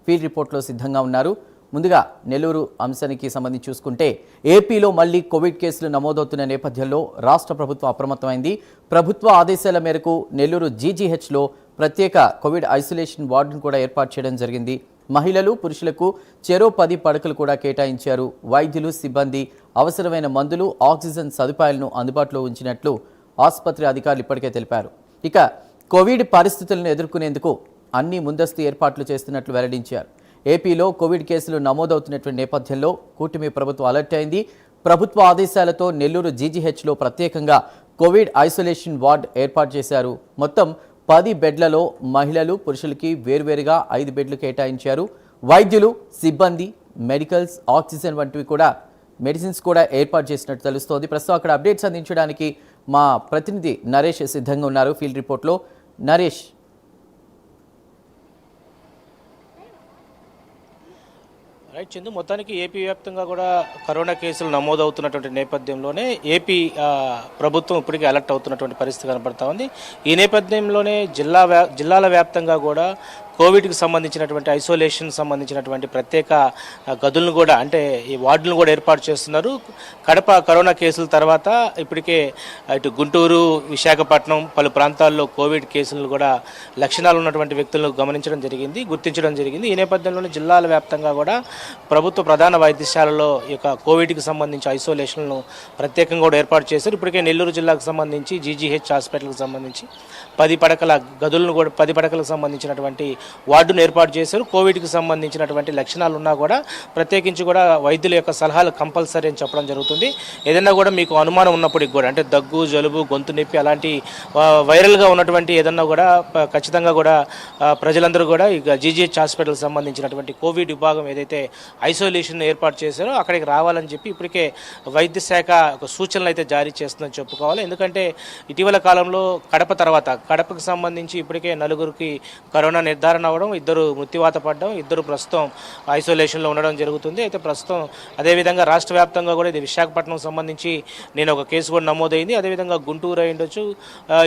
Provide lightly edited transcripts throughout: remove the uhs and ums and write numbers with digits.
Field రిపోర్ట్లో సిద్ధంగా ఉన్నారు. ముందుగా నెల్లూరు అంశానికి సంబంధించి చూసుకుంటే ఏపీలో మళ్లీ కోవిడ్ కేసులు నమోదవుతున్న నేపథ్యంలో రాష్ట్ర ప్రభుత్వం అప్రమత్తమైంది. ప్రభుత్వ ఆదేశాల మేరకు నెల్లూరు జీజీహెచ్లో ప్రత్యేక కోవిడ్ ఐసోలేషన్ వార్డును కూడా ఏర్పాటు చేయడం జరిగింది. మహిళలు, పురుషులకు చెరో 10 పడకలు కూడా కేటాయించారు. వైద్యులు, సిబ్బంది అవసరమైన మందులు, ఆక్సిజన్ సదుపాయాలను అందుబాటులో ఉంచినట్లు ఆసుపత్రి అధికారులు ఇప్పటికే తెలిపారు. ఇక కోవిడ్ పరిస్థితులను ఎదుర్కొనేందుకు అన్ని ముందస్తు ఏర్పాట్లు చేస్తున్నట్లు వెల్లడించారు. ఏపీలో కోవిడ్ కేసులు నమోదవుతున్నటువంటి నేపథ్యంలో కూటమి ప్రభుత్వం అలర్ట్ అయింది. ప్రభుత్వ ఆదేశాలతో నెల్లూరు జీజీహెచ్లో ప్రత్యేకంగా కోవిడ్ ఐసోలేషన్ వార్డ్ ఏర్పాటు చేశారు. మొత్తం 10 బెడ్లలో మహిళలు, పురుషులకి వేర్వేరుగా 5 బెడ్లు కేటాయించారు. వైద్యులు, సిబ్బంది, మెడికల్స్, ఆక్సిజన్ వంటివి కూడా మెడిసిన్స్ కూడా ఏర్పాటు చేసినట్టు తెలుస్తోంది. ప్రస్తుతం అక్కడ అప్డేట్స్ అందించడానికి మా ప్రతినిధి నరేష్ సిద్ధంగా ఉన్నారు ఫీల్డ్ రిపోర్ట్లో. నరేష్, రైట్ చందు, మొత్తానికి ఏపీ వ్యాప్తంగా కూడా కరోనా కేసులు నమోదవుతున్నటువంటి నేపథ్యంలోనే ఏపీ ప్రభుత్వం ఇప్పటికే అలర్ట్ అవుతున్నటువంటి పరిస్థితి కనబడతా ఉంది. ఈ నేపథ్యంలోనే జిల్లాల వ్యాప్తంగా కూడా కోవిడ్కి సంబంధించినటువంటి ఐసోలేషన్ సంబంధించినటువంటి ప్రత్యేక గదులను కూడా, అంటే ఈ వార్డులను కూడా ఏర్పాటు చేస్తున్నారు. కడప కరోనా కేసుల తర్వాత ఇప్పటికే ఇటు గుంటూరు, విశాఖపట్నం పలు ప్రాంతాల్లో కోవిడ్ కేసులు కూడా లక్షణాలు ఉన్నటువంటి వ్యక్తులను గుర్తించడం జరిగింది. ఈ నేపథ్యంలోనే జిల్లాల వ్యాప్తంగా కూడా ప్రభుత్వ ప్రధాన వైద్యశాలలో ఈ యొక్క కోవిడ్కి సంబంధించి ఐసోలేషన్లను ప్రత్యేకంగా కూడా ఏర్పాటు చేశారు. ఇప్పటికే నెల్లూరు జిల్లాకు సంబంధించి జీజీహెచ్ హాస్పిటల్కి సంబంధించి 10 పడకల గదులను కూడా 10 పడకలకు సంబంధించినటువంటి వార్డును ఏర్పాటు చేశారు. కోవిడ్కి సంబంధించినటువంటి లక్షణాలు ఉన్నా కూడా ప్రత్యేకించి కూడా వైద్యుల యొక్క సలహాలు కంపల్సరీ అని చెప్పడం జరుగుతుంది. ఏదైనా కూడా మీకు అనుమానం ఉన్నప్పటికి కూడా, అంటే దగ్గు, జలుబు, గొంతు నొప్పి అలాంటి వైరల్గా ఉన్నటువంటి ఏదన్నా కూడా ఖచ్చితంగా కూడా ప్రజలందరూ కూడా ఇక జీజీహెచ్ హాస్పిటల్కి సంబంధించినటువంటి కోవిడ్ విభాగం ఏదైతే ఐసోలేషన్ ఏర్పాటు చేశారో అక్కడికి రావాలని చెప్పి ఇప్పటికే వైద్య శాఖ ఒక సూచనలు అయితే జారీ చేస్తుందని చెప్పుకోవాలి. ఎందుకంటే ఇటీవల కాలంలో కడపకు సంబంధించి ఇప్పటికే 4 కరోనా నిర్ధారణ అవ్వడం, 2 మృత్యువాత పడడం, 2 ప్రస్తుతం ఐసోలేషన్లో ఉండడం జరుగుతుంది. అయితే ప్రస్తుతం అదేవిధంగా రాష్ట్ర వ్యాప్తంగా కూడా ఇది విశాఖపట్నం సంబంధించి నేను ఒక కేసు కూడా నమోదైంది. అదేవిధంగా గుంటూరు అయి ఉండొచ్చు,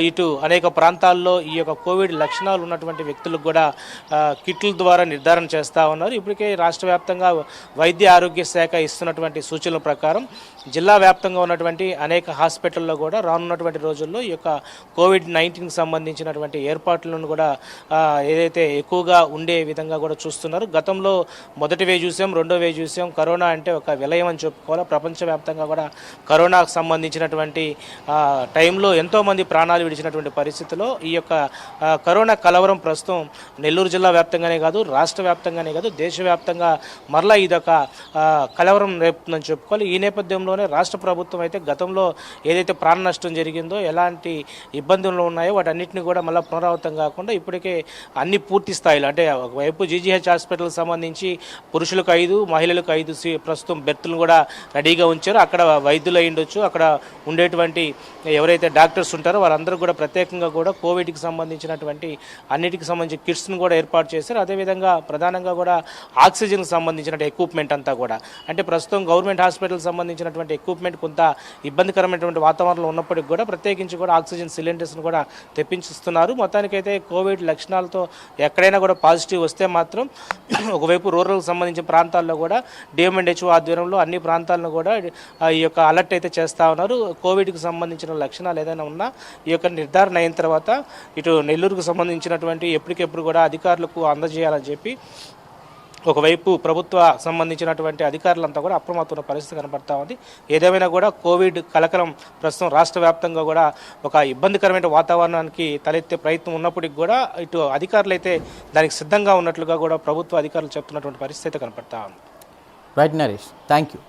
ఇటు అనేక ప్రాంతాల్లో ఈ యొక్క కోవిడ్ లక్షణాలు ఉన్నటువంటి వ్యక్తులకు కూడా కిట్ల ద్వారా నిర్ధారణ చేస్తూ ఉన్నారు. ఇప్పటికే రాష్ట్ర వ్యాప్తంగా వైద్య ఆరోగ్య శాఖ ఇస్తున్నటువంటి సూచనల ప్రకారం జిల్లా వ్యాప్తంగా ఉన్నటువంటి అనేక హాస్పిటల్లో కూడా రానున్నటువంటి రోజుల్లో ఈ యొక్క కోవిడ్-19కి సంబంధించినటువంటి ఏర్పాట్లను కూడా ఏదైతే ఎక్కువగా ఉండే విధంగా కూడా చూస్తున్నారు. గతంలో మొదటి వేవ్ చూసాం, రెండో వేవ్ చూసాం. కరోనా అంటే ఒక విలయం అని చెప్పుకోవాలి. ప్రపంచవ్యాప్తంగా కూడా కరోనాకు సంబంధించినటువంటి టైంలో ఎంతోమంది ప్రాణాలు విడిచినటువంటి పరిస్థితిలో ఈ యొక్క కరోనా కలవరం ప్రస్తుతం నెల్లూరు జిల్లా వ్యాప్తంగానే కాదు, రాష్ట్ర వ్యాప్తంగానే కాదు, దేశవ్యాప్తంగా మరలా ఇదొక కలవరం రేపుతుందని చెప్పుకోవాలి. ఈ నేపథ్యంలోనే రాష్ట్ర ప్రభుత్వం అయితే గతంలో ఏదైతే ప్రాణ నష్టం జరిగిందో, ఎలాంటి ఇబ్బందులు ఉన్నాయో వాటన్నిటిని కూడా మళ్ళీ పునరావృతం కాకుండా ఇప్పటికే అన్ని పూర్తి స్థాయిలో, అంటే ఒకవైపు జీజీహెచ్ హాస్పిటల్కి సంబంధించి పురుషులకు 5, మహిళలకు 5 ప్రస్తుతం బెర్తులను కూడా రెడీగా ఉంచారు. అక్కడ వైద్యులు అయి ఉండొచ్చు, అక్కడ ఉండేటువంటి ఎవరైతే డాక్టర్స్ ఉంటారో వారందరూ కూడా ప్రత్యేకంగా కూడా కోవిడ్కి సంబంధించినటువంటి అన్నిటికి సంబంధించి కిట్స్ను కూడా ఏర్పాటు చేశారు. అదేవిధంగా ప్రధానంగా కూడా ఆక్సిజన్కి సంబంధించిన ఎక్విప్మెంట్ అంతా కూడా, అంటే ప్రస్తుతం గవర్నమెంట్ హాస్పిటల్కి సంబంధించినటువంటి ఎక్విప్మెంట్ కొంత ఇబ్బందికరమైనటువంటి వాతావరణంలో ఉన్నప్పటికీ కూడా ప్రత్యేకించి కూడా ఆక్సిజన్ సిలిండర్స్ను కూడా తెప్పించిస్తున్నారు. మొత్తానికైతే కోవిడ్ లక్షణాలతో ఎక్కడైనా కూడా పాజిటివ్ వస్తే మాత్రం ఒకవైపు రూరల్కి సంబంధించిన ప్రాంతాల్లో కూడా డిఎంఎండ్హెచ్ఓ ఆధ్వర్యంలో అన్ని ప్రాంతాలను కూడా ఈ యొక్క అలర్ట్ అయితే చేస్తూ ఉన్నారు. కోవిడ్కి సంబంధించిన లక్షణాలు ఏదైనా ఉన్నా ఈ యొక్క నిర్ధారణ అయిన తర్వాత ఇటు నెల్లూరుకు సంబంధించినటువంటి ఎప్పటికెప్పుడు కూడా అధికారులకు అందజేయాలని చెప్పి ఒకవైపు ప్రభుత్వ సంబంధించినటువంటి అధికారులంతా కూడా అప్రమత్తమైన పరిస్థితి కనబడతా ఉంది. ఏదేమైనా కూడా కోవిడ్ కలకలం ప్రస్తుతం రాష్ట్ర వ్యాప్తంగా కూడా ఒక ఇబ్బందికరమైన వాతావరణానికి తలెత్తే ప్రయత్నం ఉన్నప్పటికీ కూడా ఇటు అధికారులు అయితే దానికి సిద్ధంగా ఉన్నట్లుగా కూడా ప్రభుత్వ అధికారులు చెప్తున్నటువంటి పరిస్థితి కనబడతా ఉంది. Right Naresh, thank you.